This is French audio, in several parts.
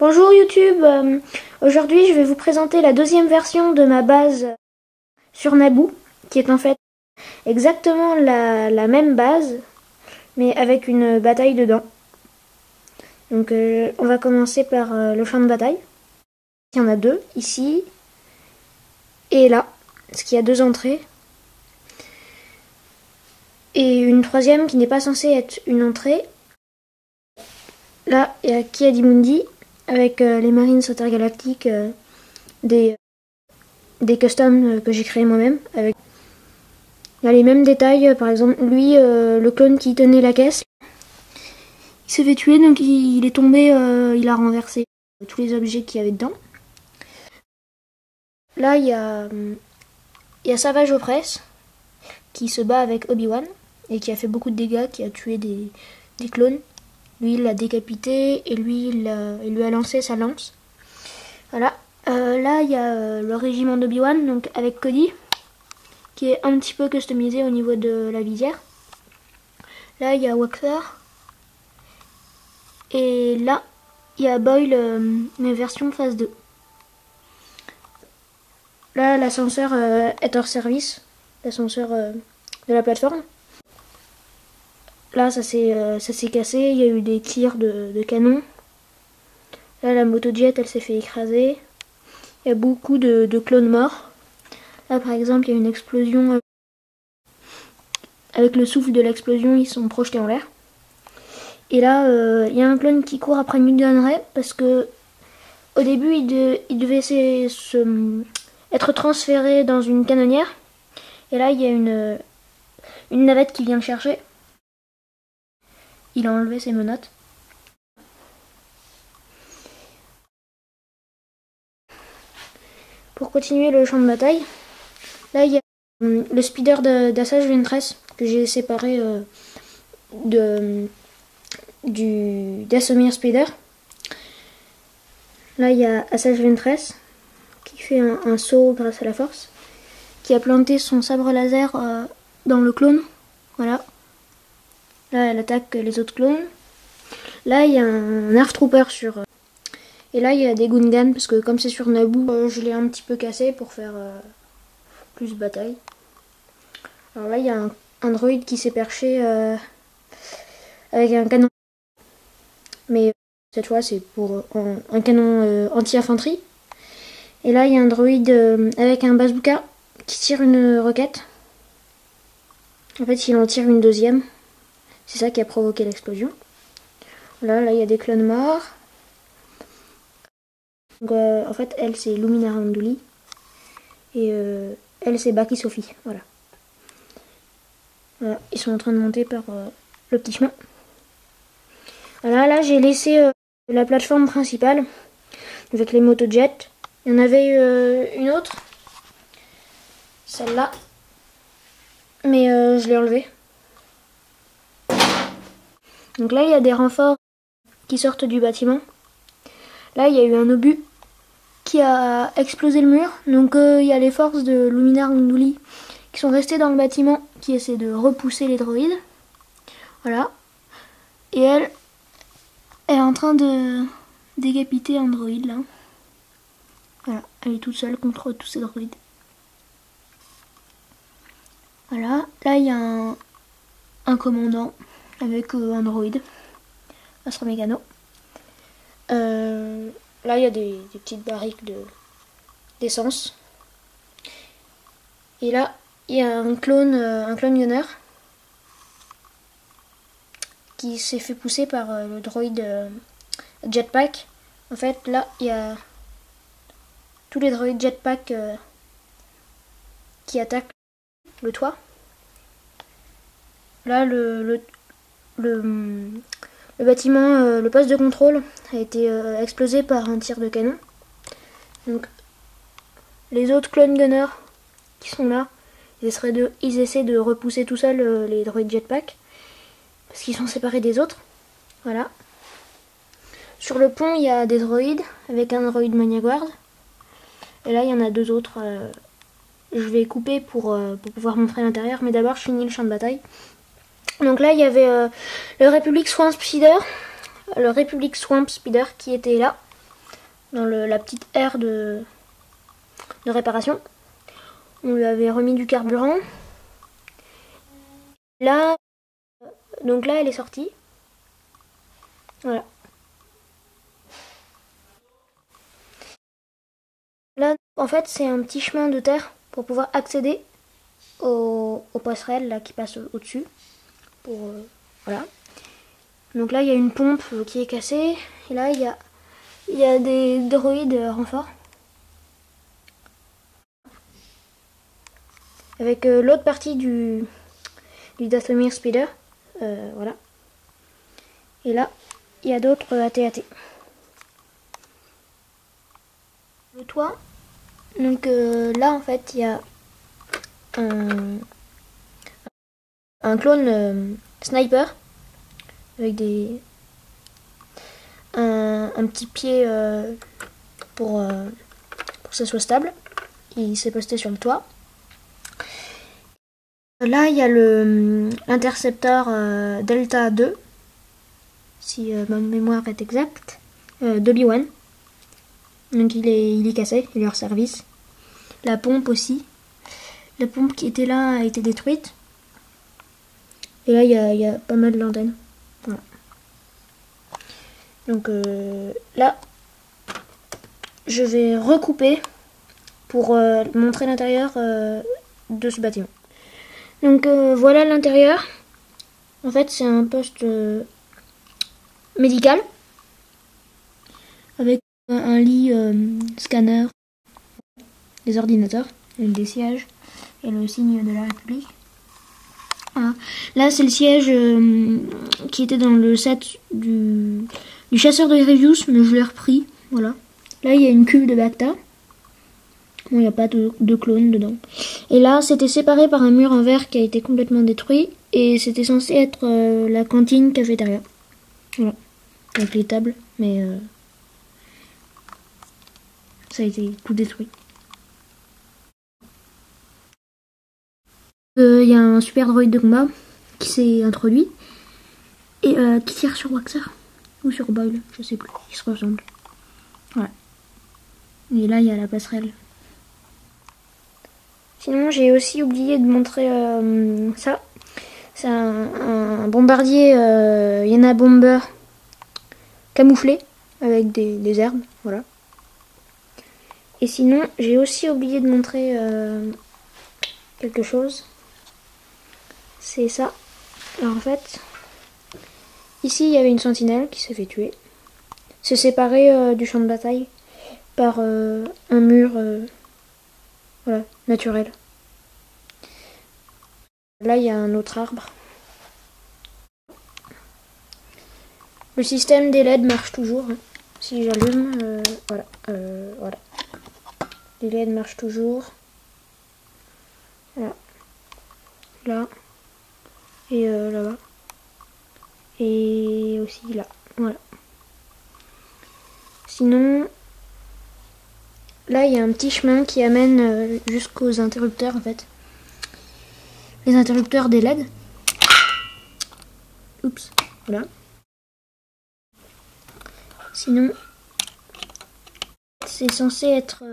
Bonjour YouTube, aujourd'hui je vais vous présenter la deuxième version de ma base sur Naboo, qui est en fait exactement la même base, mais avec une bataille dedans. Donc on va commencer par le champ de bataille. Il y en a deux, ici et là, parce qu'il y a deux entrées. Et une troisième qui n'est pas censée être une entrée. Là, il y a Ki-Adi-Mundi, avec les Marines intergalactiques, des customs que j'ai créés moi-même. Il y a les mêmes détails, par exemple, lui, le clone qui tenait la caisse, il s'est fait tuer, donc il est tombé, il a renversé tous les objets qu'il y avait dedans. Là, il y a Savage Opress, qui se bat avec Obi-Wan, et qui a fait beaucoup de dégâts, qui a tué des clones. Lui, il l'a décapité, et lui, il lui a lancé sa lance. Voilà. Là, il y a le régiment d'Obi-Wan, donc avec Cody, qui est un petit peu customisé au niveau de la visière. Là, il y a Waxer. Et là, il y a Boyle, mais version phase 2. Là, l'ascenseur est hors service. L'ascenseur de la plateforme. Là, ça s'est cassé. Il y a eu des tirs de canon. Là, la motojet, elle s'est fait écraser. Il y a beaucoup de clones morts. Là, par exemple, il y a une explosion. Avec le souffle de l'explosion, ils sont projetés en l'air. Et là, il y a un clone qui court après Mugen Ray parce que au début, il devait être transféré dans une canonnière. Et là, il y a une navette qui vient le chercher. Il a enlevé ses menottes. Pour continuer le champ de bataille, là, il y a le speeder d'Asajj Ventress que j'ai séparé du Dathomir Speeder. Là, il y a Asajj Ventress qui fait un saut grâce à la force, qui a planté son sabre laser dans le clone. Voilà. Là, elle attaque les autres clones. Là, il y a un Nerf Trooper sur... et là, il y a des Gungans, parce que comme c'est sur Naboo, je l'ai un petit peu cassé pour faire plus bataille. Alors là, il y a un droïde qui s'est perché avec un canon. Mais cette fois, c'est pour un canon anti-infanterie. Et là, il y a un droïde avec un bazooka qui tire une roquette. En fait, il en tire une deuxième. C'est ça qui a provoqué l'explosion. Là, il y a des clones morts. Donc, en fait, elle, c'est Lumina Unduli. Et elle, c'est Baki Sophie. Voilà. Voilà. Ils sont en train de monter par le petit chemin. Voilà, là, j'ai laissé la plateforme principale avec les motojets. Il y en avait une autre. Celle-là. Mais je l'ai enlevée. Donc là, il y a des renforts qui sortent du bâtiment. Là, il y a eu un obus qui a explosé le mur. Donc il y a les forces de Luminar Unduli qui sont restées dans le bâtiment, qui essaient de repousser les droïdes. Voilà. Et elle est en train de décapiter un droïde là. Voilà, elle est toute seule contre tous ces droïdes. Voilà, là il y a un commandant avec un droïde, Astra Megano. Là il y a des petites barriques d'essence. Et là il y a un clone gunner qui s'est fait pousser par le droïde jetpack. En fait là il y a tous les droïdes jetpack qui attaquent le toit. Là le bâtiment, le poste de contrôle a été explosé par un tir de canon. Donc les autres clone gunners qui sont là, ils essaient de repousser tout seuls les droïdes jetpack parce qu'ils sont séparés des autres. Voilà. Sur le pont, il y a des droïdes avec un droïde Mania Guard. Et là, il y en a deux autres. Je vais couper pour pouvoir montrer l'intérieur, mais d'abord, je finis le champ de bataille. Donc là, il y avait le Republic Swamp Speeder qui était là. dans la petite aire de réparation. On lui avait remis du carburant. Là, donc là, elle est sortie. Voilà. Là, en fait, c'est un petit chemin de terre pour pouvoir accéder aux passerelles là, qui passent au-dessus. Voilà. Donc là, il y a une pompe qui est cassée. Et là, il y a des droïdes renforts. Avec l'autre partie du Dathomir Speeder. Voilà. Et là, il y a d'autres AT-AT. Le toit. Donc là, en fait, il y a un clone sniper avec un petit pied pour que ça soit stable. Il s'est posté sur le toit. Là, il y a l'intercepteur Delta 2, si ma mémoire est exacte, d'Obi-Wan. Donc il est cassé, il est hors service. La pompe aussi. La pompe qui était là a été détruite. Et là, il y a pas mal d'antennes. Voilà. Donc là, je vais recouper pour montrer l'intérieur de ce bâtiment. Donc voilà l'intérieur. En fait, c'est un poste médical avec un lit scanner, des ordinateurs, des sièges et le signe de la République. Voilà. Là, c'est le siège qui était dans le set du chasseur de Grievous, mais je l'ai repris. Voilà. Là, il y a une cuve de Bacta. Bon, il n'y a pas de clone dedans. Et là, c'était séparé par un mur en verre qui a été complètement détruit. Et c'était censé être la cantine cafétéria. Voilà. Avec les tables, mais ça a été tout détruit. Il y a un super droïde de combat qui s'est introduit. Et qui tire sur Waxer. Ou sur Boyle, je sais plus. Ils se ressemblent. Voilà. Et là, il y a la passerelle. Sinon, j'ai aussi oublié de montrer ça. C'est un bombardier Yana Bomber camouflé avec des herbes, voilà. Et sinon, j'ai aussi oublié de montrer quelque chose. C'est ça. Alors en fait, ici il y avait une sentinelle qui s'est fait tuer. C'est séparé du champ de bataille par un mur voilà, naturel. Là, il y a un autre arbre. Le système des LED marche toujours. Hein. Si j'allume, voilà, voilà. Les LED marchent toujours. Voilà. Là. Et là-bas. Et aussi là. Voilà. Sinon, là, il y a un petit chemin qui amène jusqu'aux interrupteurs, en fait. Les interrupteurs des LED. Oups, voilà. Sinon, c'est censé être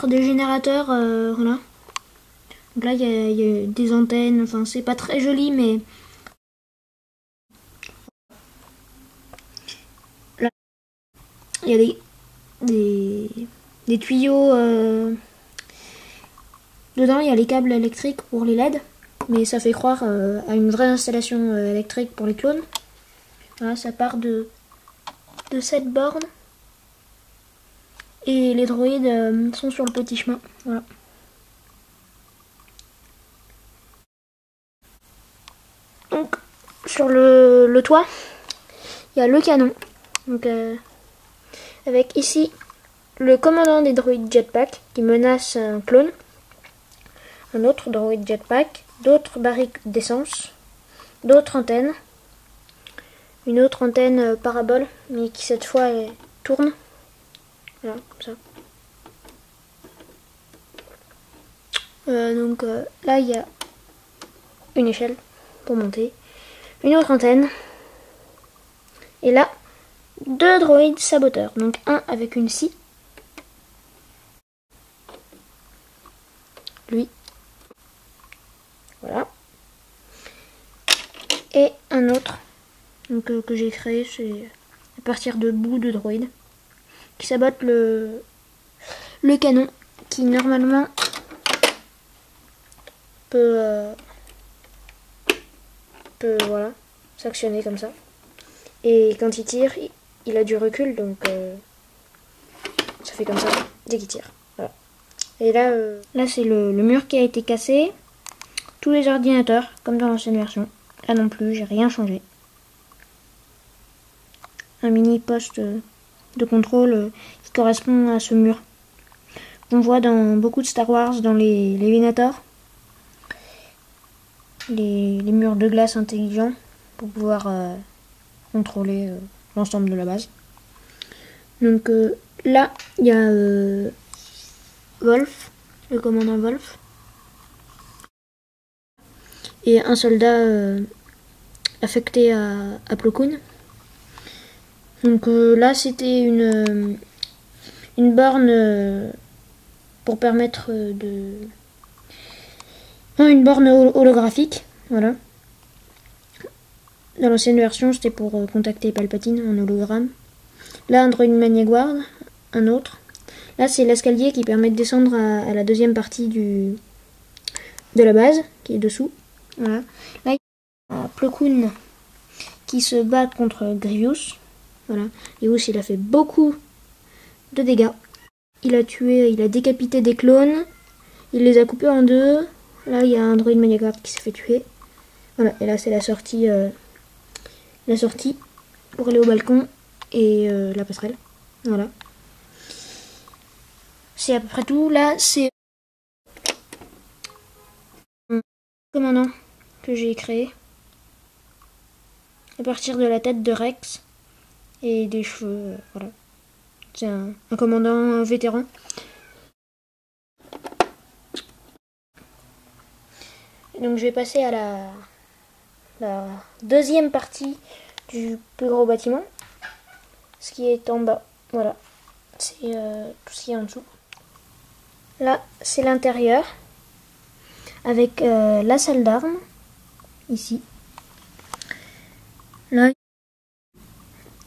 des générateurs, voilà. Donc là, il y a des antennes, enfin, c'est pas très joli, mais là, il y a des tuyaux dedans, il y a les câbles électriques pour les LED, mais ça fait croire à une vraie installation électrique pour les clones. Voilà, ça part de cette borne. Et les droïdes sont sur le petit chemin. Voilà. Donc, sur le toit, il y a le canon. Donc, avec ici le commandant des droïdes jetpack qui menace un clone. Un autre droïde jetpack, d'autres barriques d'essence, d'autres antennes. Une autre antenne parabole, mais qui cette fois tourne. Voilà, comme ça. Donc là, il y a une échelle pour monter. Une autre antenne. Et là, 2 droïdes saboteurs. Donc un avec une scie. Lui. Voilà. Et un autre donc, que j'ai créé, c'est à partir de bouts de droïdes qui sabotent le canon qui normalement peut voilà, s'actionner comme ça. Et quand il tire, il a du recul, donc ça fait comme ça dès qu'il tire. Voilà. Et là, là c'est le mur qui a été cassé. Tous les ordinateurs, comme dans l'ancienne version. Là non plus, j'ai rien changé. Un mini poste de contrôle qui correspond à ce mur. On voit dans beaucoup de Star Wars, dans les Venator, les murs de glace intelligents pour pouvoir contrôler l'ensemble de la base. Donc là, il y a Wolf, le commandant Wolf, et un soldat affecté à Plo Koon. Donc là, c'était une borne pour permettre de... Non, une borne holographique, voilà. Dans l'ancienne version, c'était pour contacter Palpatine en hologramme. Là, un droïde Mania Guard, un autre. Là, c'est l'escalier qui permet de descendre à la deuxième partie de la base, qui est dessous. Voilà. Là, il y a Plo Koon qui se bat contre Grievous. Voilà. Grievous, il a fait beaucoup de dégâts. Il a décapité des clones. Il les a coupés en deux. Là, il y a un droïde Mania Guard qui s'est fait tuer. Voilà. Et là, c'est la sortie pour aller au balcon et la passerelle. Voilà. C'est à peu près tout. Là, c'est un commandant que j'ai créé à partir de la tête de Rex et des cheveux. Voilà. C'est un commandant vétéran. Donc je vais passer à la deuxième partie du plus gros bâtiment, ce qui est en bas. Voilà, c'est tout ce qui est en dessous. Là, c'est l'intérieur avec la salle d'armes ici. Là,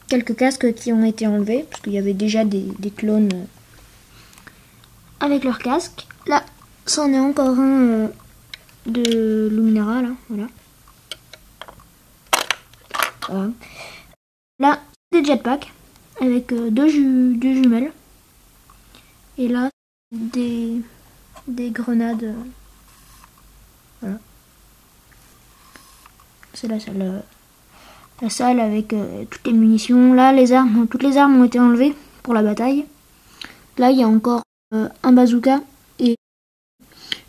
quelques casques qui ont été enlevés parce qu'il y avait déjà des clones avec leurs casques. Là, c'en est encore un de Luminara, là, voilà. Voilà. Là, des jetpacks avec deux jumelles. Et là, des grenades. Voilà. C'est la salle avec toutes les munitions. Là, toutes les armes ont été enlevées pour la bataille. Là, il y a encore un bazooka et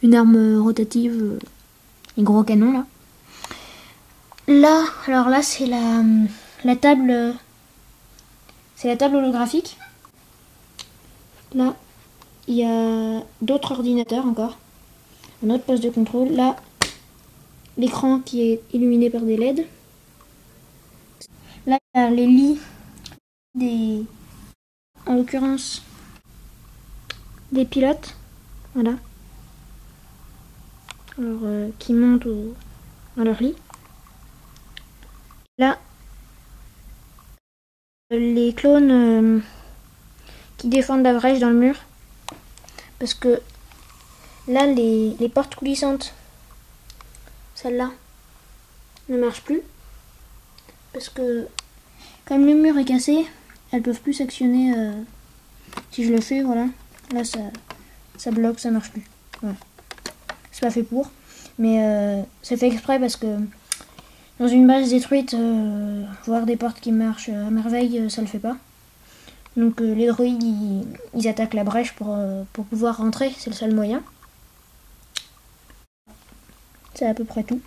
une arme rotative, les gros canons là. Là, alors là, c'est la table, c'est la table holographique. Là, il y a d'autres ordinateurs encore, un autre poste de contrôle. Là, l'écran qui est illuminé par des LED. Là, il y a les lits en l'occurrence, des pilotes, voilà. Alors, qui montent dans leur lit. Là, les clones qui défendent la brèche dans le mur. Parce que là, les portes coulissantes, celle-là, ne marchent plus. Parce que comme le mur est cassé, elles peuvent plus s'actionner. Si je le fais, voilà. Là, ça bloque, ça marche plus. Voilà. C'est pas fait pour. Mais c'est fait exprès parce que dans une base détruite, voir des portes qui marchent à merveille, ça le fait pas. Donc les droïdes, ils attaquent la brèche pour pouvoir rentrer, c'est le seul moyen. C'est à peu près tout.